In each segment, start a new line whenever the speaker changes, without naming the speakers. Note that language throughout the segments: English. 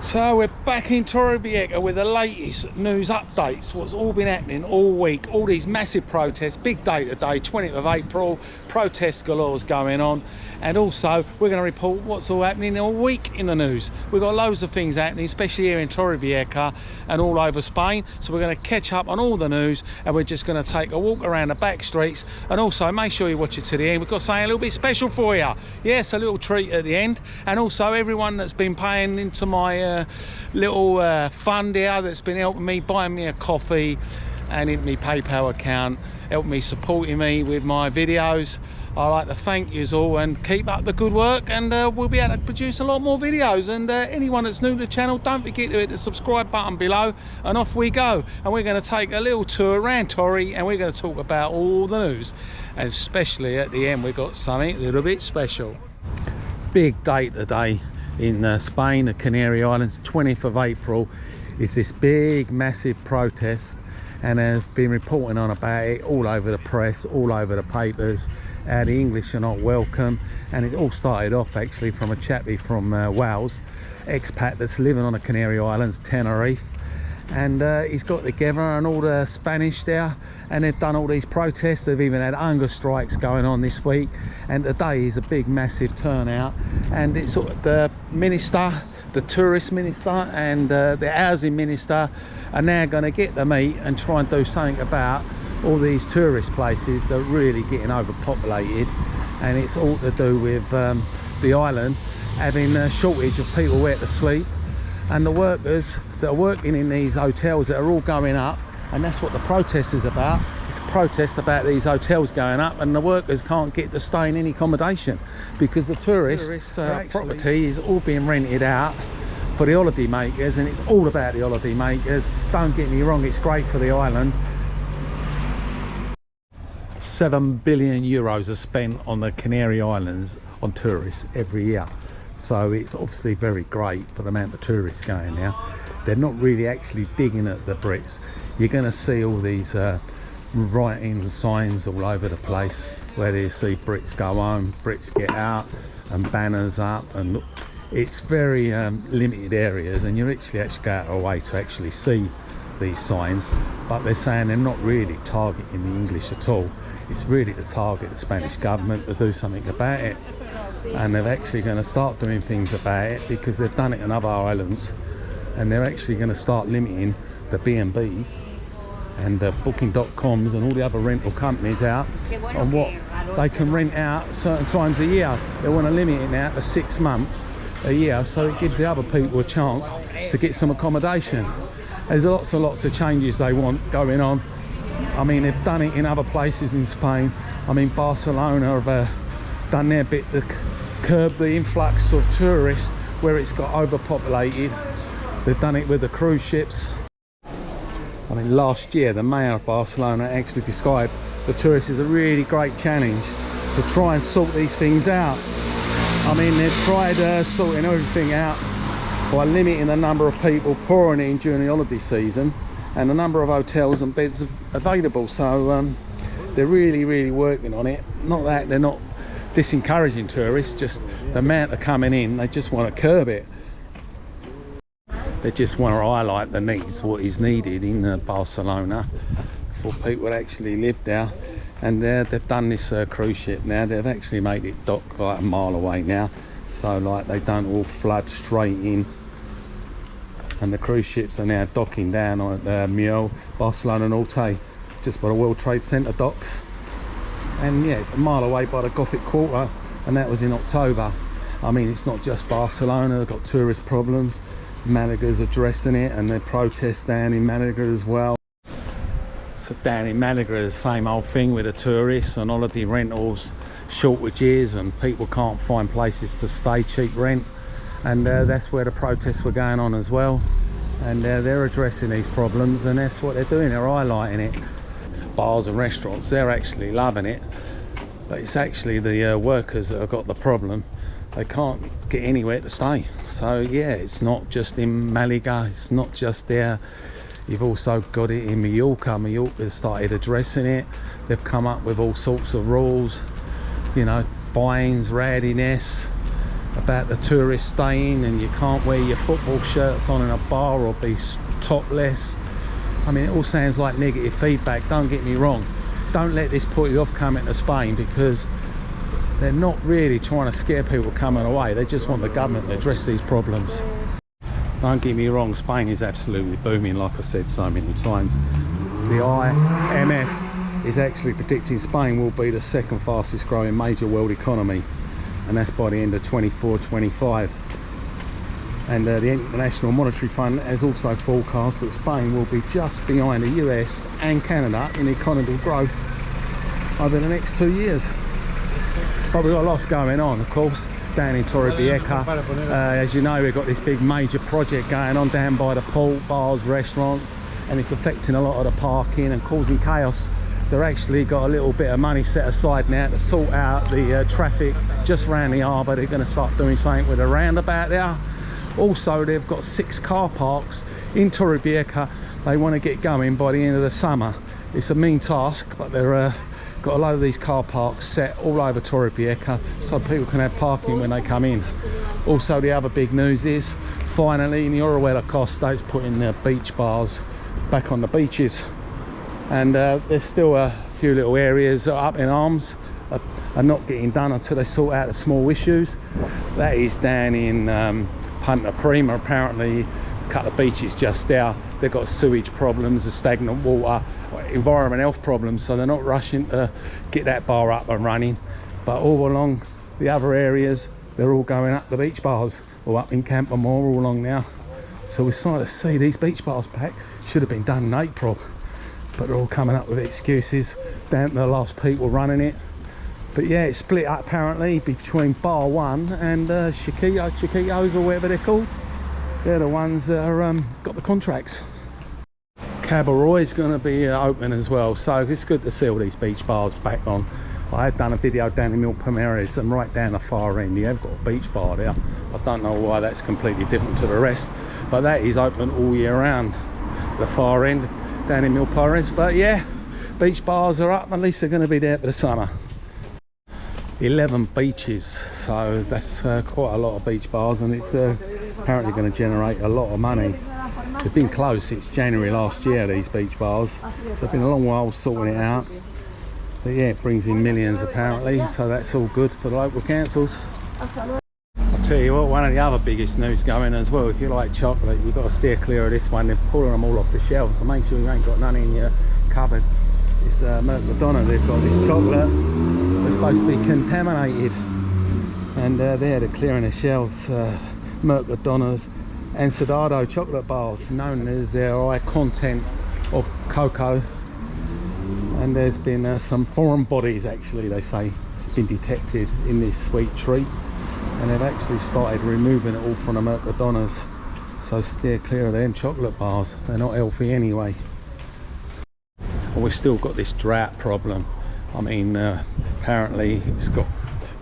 So we're back in Torrevieja with the latest news updates, what's all been happening all week, all these massive protests, big day today, 20th of April, protest galore's going on, and also we're going to report what's all happening all week in the news. We've got loads of things happening, especially here in Torrevieja and all over Spain, so we're going to catch up on all the news, and we're just going to take a walk around the back streets, and also make sure you watch it to the end. We've got something a little bit special for you. Yes, a little treat at the end, and also everyone that's been paying into my little fund here, that's been helping me, buying me a coffee and in my PayPal account, helping me, supporting me with my videos. I'd like to thank you all and keep up the good work, and we'll be able to produce a lot more videos. And anyone that's new to the channel, don't forget to hit the subscribe button below, and off we go. And we're going to take a little tour around Torre, and we're going to talk about all the news, and especially at the end we've got something a little bit special. Big day today in Spain, the Canary Islands. 20th of April is this big massive protest, and there's been reporting on about it all over the press, all over the papers, how the English are not welcome. And it all started off actually from a chappie from Wales, expat that's living on the Canary Islands, Tenerife, and he's got together and all the Spanish there, and they've done all these protests. They've even had hunger strikes going on this week, and today is a big massive turnout. And it's sort of the minister, the tourist minister, and the housing minister are now going to get to meet and try and do something about all these tourist places that are really getting overpopulated. And it's all to do with the island having a shortage of people where to sleep, and the workers that are working in these hotels that are all going up. And that's what the protest is about. It's a protest about these hotels going up, and the workers can't get to stay in any accommodation because the tourist property is all being rented out for the holiday makers, and it's all about the holiday makers. Don't get me wrong, it's great for the island. 7 billion euros are spent on the Canary Islands on tourists every year, so it's obviously very great for the amount of tourists going now. They're not really actually digging at the Brits. You're going to see all these writing signs all over the place where you see Brits go home, Brits get out, and banners up, and it's very limited areas, and you actually go out of the way to actually see these signs. But they're saying they're not really targeting the English at all. It's really to target the Spanish government to do something about it, and they're actually going to start doing things about it because they've done it in other islands, and they're actually going to start limiting the B&Bs and booking.coms and all the other rental companies out on what they can rent out certain times a year. They want to limit it now to 6 months a year, so it gives the other people a chance to get some accommodation. There's lots and lots of changes they want going on. I mean, they've done it in other places in Spain. I mean, Barcelona have done their bit to curb the influx of tourists where it's got overpopulated. They've done it with the cruise ships. I mean, last year the mayor of Barcelona actually described the tourists as a really great challenge to try and sort these things out. I mean, they've tried sorting everything out by limiting the number of people pouring in during the holiday season and the number of hotels and beds available. So they're really working on it. Not that they're not disencouraging tourists, just the amount of coming in, they just want to curb it. They just want to highlight the needs, what is needed in Barcelona for people that actually live there. And they've done this cruise ship now. They've actually made it dock like a mile away now, so like they don't all flood straight in. And the cruise ships are now docking down on Mule, Barcelona and Alicante, just by the World Trade Center docks. And yeah, it's a mile away by the Gothic Quarter, and that was in October. I mean, it's not just Barcelona, they've got tourist problems. Malaga's addressing it, and they protest down in Malaga as well. So down in Malaga, the same old thing with the tourists and holiday rentals, shortages, and people can't find places to stay, cheap rent. And that's where the protests were going on as well. And they're addressing these problems, and that's what they're doing, they're highlighting it. Bars and restaurants, they're actually loving it, but it's actually the workers that have got the problem. They can't get anywhere to stay. So yeah, it's not just in Malaga, it's not just there. You've also got it in Mallorca. Mallorca's started addressing it. They've come up with all sorts of rules, you know, fines, rowdiness, about the tourists staying and you can't wear your football shirts on in a bar or be topless. I mean, it all sounds like negative feedback, don't get me wrong. Don't let this put you off coming to Spain, because they're not really trying to scare people coming away. They just want the government to address these problems. Don't get me wrong, Spain is absolutely booming, like I said so many times. The IMF is actually predicting Spain will be the second fastest growing major world economy, and that's by the end of 24-25. And the International Monetary Fund has also forecast that Spain will be just behind the US and Canada in economic growth over the next 2 years. But we've got lots going on, of course, down in Torrevieja. As you know, we've got this big major project going on down by the port, bars, restaurants, and it's affecting a lot of the parking and causing chaos. They've actually got a little bit of money set aside now to sort out the traffic just around the harbour. They're going to start doing something with a roundabout there. Also, they've got 6 car parks in Torrevieja. They want to get going by the end of the summer. It's a mean task, but they're got a load of these car parks set all over Torrevieja so people can have parking when they come in. Also, the other big news is finally in the Costa is putting their beach bars back on the beaches. And there's still a few little areas up in arms are not getting done until they sort out the small issues. That is down in Punta Prima. Apparently a couple of beaches just there, they've got sewage problems, the stagnant water, environment health problems, so they're not rushing to get that bar up and running. But all along the other areas, they're all going up the beach bars, or up in Campermore all along now. So we're starting to see these beach bars back. Should have been done in April, but they're all coming up with excuses down to the last people running it. But yeah, it's split up apparently between Bar 1 and Chiquitos or whatever they're called. They're the ones that are, got the contracts. Cabaret is going to be open as well, so it's good to see all these beach bars back on. I had done a video down in Milpimeres, and right down the far end you have got a beach bar there. I don't know why that's completely different to the rest, but that is open all year round, the far end down in Milpimeres. But yeah, beach bars are up, at least they're going to be there for the summer. 11 beaches, so that's quite a lot of beach bars, and it's apparently going to generate a lot of money. They've been closed since January last year, these beach bars, so it's been a long while sorting it out. But yeah, it brings in millions apparently, so that's all good for the local councils. I'll tell you what, one of the other biggest news going as well, if you like chocolate, you've got to steer clear of this one. They're pulling them all off the shelves, so make sure you ain't got none in your cupboard. It's Madonna, they've got this chocolate that's supposed to be contaminated, and they're clearing the shelves. Mercadona's and Sedado chocolate bars, known as their high content of cocoa, and there's been some foreign bodies, actually they say, been detected in this sweet treat, and they've actually started removing it all from the Mercadona's, so steer clear of them chocolate bars, they're not healthy anyway. And we've still got this drought problem. I mean, apparently it's got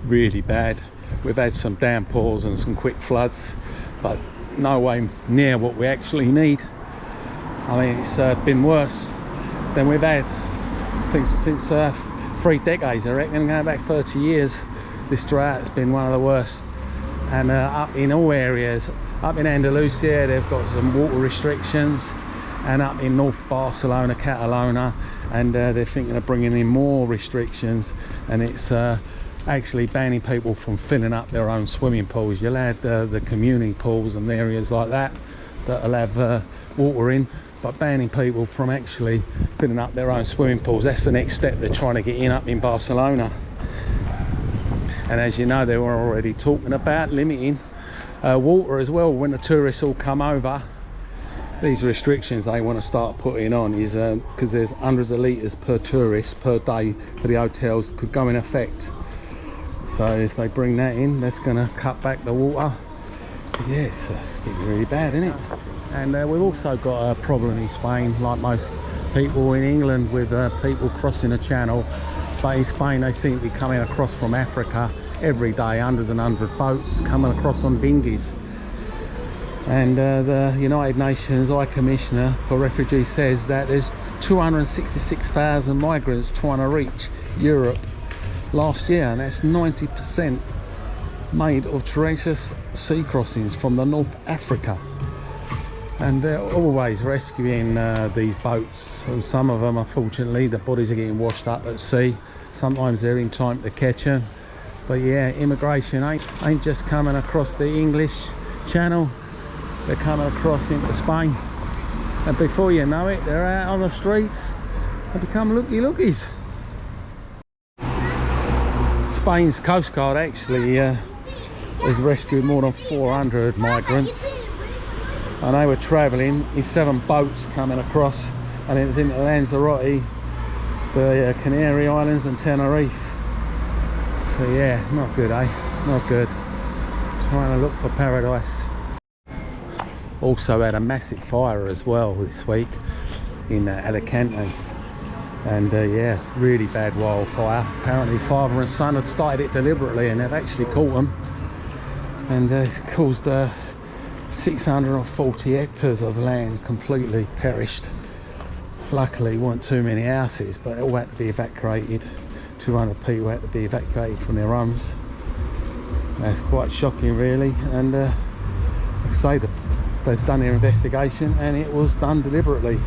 really bad. We've had some downpours and some quick floods, but no way near what we actually need. I mean, it's been worse than we've had since 3 decades, I reckon, going back 30 years. This drought has been one of the worst. And up in all areas, up in Andalusia, they've got some water restrictions, and up in North Barcelona, Catalonia, and they're thinking of bringing in more restrictions, and it's actually banning people from filling up their own swimming pools. You'll add the community pools and areas like that that'll have water in, but banning people from actually filling up their own swimming pools. That's the next step they're trying to get in up in Barcelona. And as you know, they were already talking about limiting water as well when the tourists all come over. These restrictions they want to start putting on is because there's hundreds of litres per tourist per day for the hotels could go in effect. So if they bring that in, that's going to cut back the water. Yes, it's getting really bad, isn't it? And we've also got a problem in Spain, like most people in England, with people crossing the channel. But in Spain, they seem to be coming across from Africa every day, hundreds and hundreds of boats coming across on dinghies. And the United Nations High Commissioner for Refugees says that there's 266,000 migrants trying to reach Europe last year, and that's 90% made of terrestrial sea crossings from the North Africa, and they're always rescuing these boats, and some of them, unfortunately, the bodies are getting washed up at sea. Sometimes they're in time to catch them. But yeah, immigration ain't just coming across the English Channel, they're coming across into Spain, and before you know it, they're out on the streets and become looky-lookies. Spain's Coast Guard actually has rescued more than 400 migrants, and they were travelling in 7 boats coming across, and it was into Lanzarote, the Canary Islands and Tenerife. So yeah, not good, eh? Not good. Trying to look for paradise. Also had a massive fire as well this week in Alicante, and yeah, really bad wildfire. Apparently father and son had started it deliberately, and they've actually caught them, and it's caused 640 hectares of land completely perished. Luckily weren't too many houses, but it all had to be evacuated. 200 people had to be evacuated from their homes. That's quite shocking really, and like I say, they've done their investigation and it was done deliberately.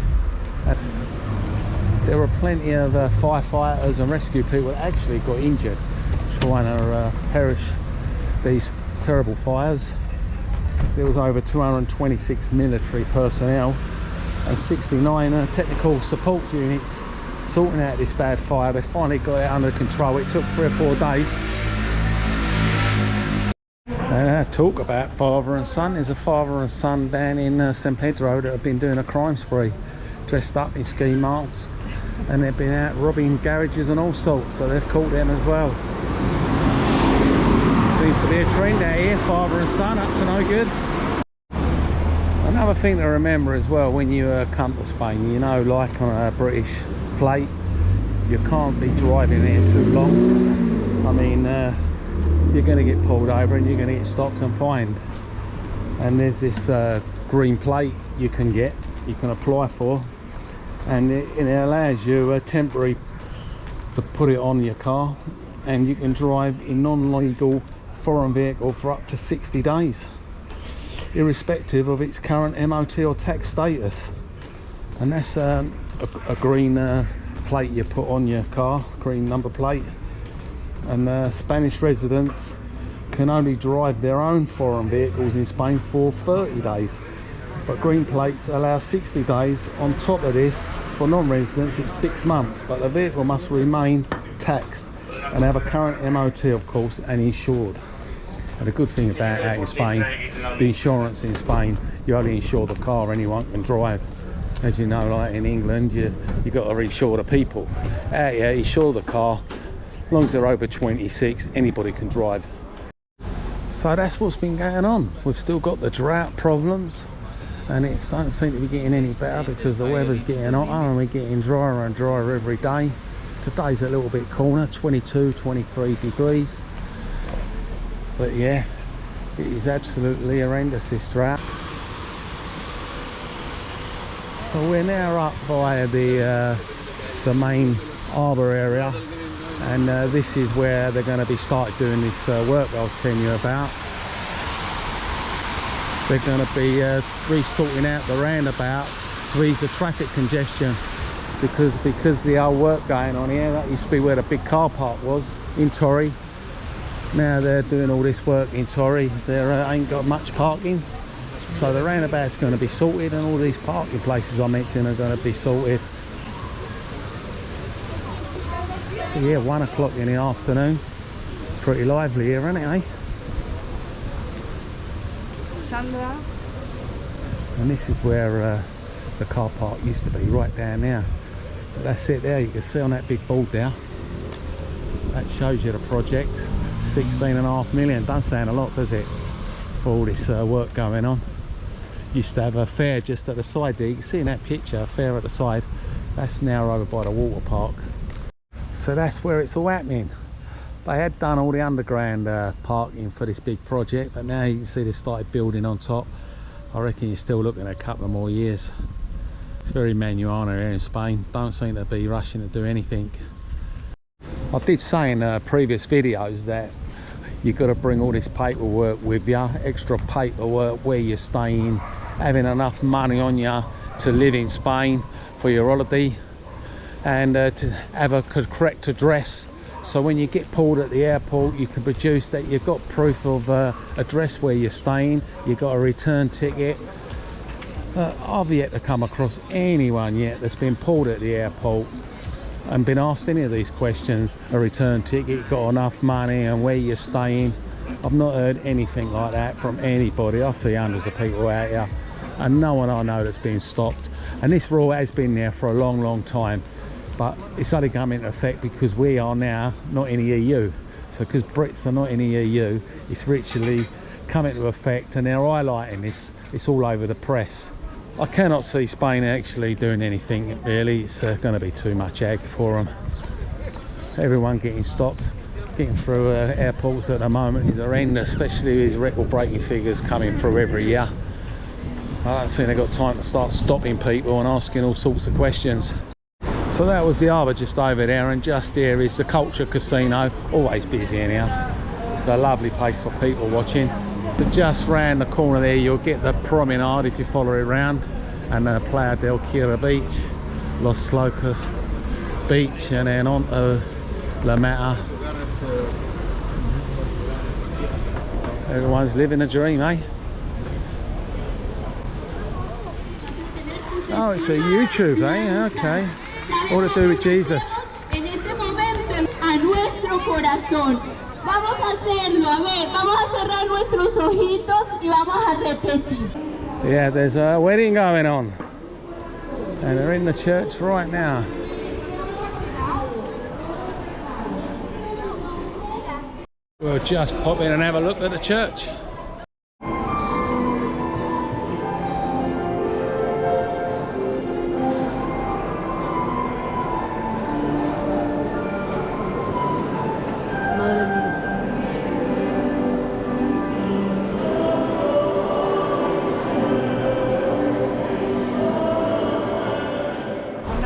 There were plenty of firefighters and rescue people that actually got injured trying to perish these terrible fires. There was over 226 military personnel and 69 technical support units sorting out this bad fire. They finally got it under control. It took 3 or 4 days. Talk about father and son. There's a father and son down in San Pedro that have been doing a crime spree, dressed up in ski masks, and they've been out robbing garages and all sorts, so they've caught them as well. Seems to be a trend out here, father and son up to no good. Another thing to remember as well when you come to Spain, you know, like on a British plate, you can't be driving there too long. I mean, you're going to get pulled over and you're going to get stopped and fined. And there's this green plate you can apply for, and it allows you temporary to put it on your car, and you can drive in non-legal foreign vehicle for up to 60 days, irrespective of its current MOT or tax status. And that's a green plate you put on your car, green number plate. And Spanish residents can only drive their own foreign vehicles in Spain for 30 days, but green plates allow 60 days. On top of this, for non-residents it's 6 months, but the vehicle must remain taxed and have a current MOT, of course, and insured. And the good thing about that in Spain, the insurance in Spain, you only insure the car, anyone can drive. As you know, like in England, you got to insure the people. Out here, insure the car, as long as they're over 26, anybody can drive. So that's what's been going on. We've still got the drought problems, and it doesn't seem to be getting any better because the weather's getting hotter and we're getting drier and drier every day. Today's a little bit cooler, 22, 23 degrees. But yeah, it is absolutely horrendous, this drought. So we're now up by the main harbour area, and this is where they're going to be started doing this work I was telling you about. They're going to be resorting out the roundabouts to ease the traffic congestion, because the old work going on here, that used to be where the big car park was in Torre. Now they're doing all this work in Torre. There ain't got much parking, so the roundabout's going to be sorted, and all these parking places I mentioned are going to be sorted. So yeah, 1 o'clock in the afternoon. Pretty lively here, isn't it, eh?
Sandra.
And this is where the car park used to be, right down there. But that's it there, you can see on that big board there. That shows you the project. 16.5 million. Doesn't sound a lot, does it, for all this work going on. Used to have a fair just at the side there. You can see in that picture, a fair at the side. That's now over by the water park. So that's where it's all happening. They had done all the underground parking for this big project, but now you can see they started building on top. I reckon you're still looking at a couple of more years. It's very manual here in Spain. Don't seem to be rushing to do anything. I did say in previous videos that you've got to bring all this paperwork with you, extra paperwork, where you're staying, having enough money on you to live in Spain for your holiday, and to have a correct address, so when you get pulled at the airport you can produce that you've got proof of address where you're staying, you've got a return ticket. I've yet to come across anyone yet that's been pulled at the airport and been asked any of these questions. A return ticket, got enough money, and where you're staying. I've not heard anything like that from anybody. I see hundreds of people out here and no one I know that's been stopped. And this rule has been there for a long time, but it's only come into effect because we are now not in the EU. So because Brits are not in the EU, it's literally come into effect, and they're highlighting this. It's all over the press. I cannot see Spain actually doing anything really. It's going to be too much ag for them. Everyone getting stopped, getting through airports at the moment is horrendous, especially these record-breaking figures coming through every year. I don't think they've got time to start stopping people and asking all sorts of questions. So that was the harbour just over there, and just here is the Culture Casino, always busy in here. It's a lovely place for people watching. But just round the corner there you'll get the promenade if you follow it round, and Playa del Cura beach, Los Locos beach, and then on to La Mata. Everyone's living a dream, eh? Oh, it's a YouTube, eh? Okay. All to do with Jesus.
En este momento, a nuestro corazón. Vamos a hacerlo, a ver, vamos a cerrar nuestros ojitos y vamos a repetir.
Yeah, there's a wedding going on, and they're in the church right now. We'll just pop in and have a look at the church.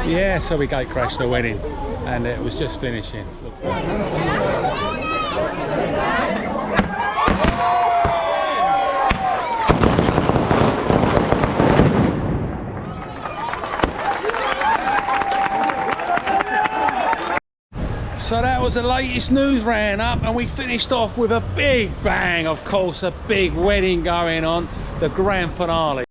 Yeah, so we gate crashed the wedding and it was just finishing. So that was the latest news roundup, and we finished off with a big bang, of course, a big wedding going on, the grand finale.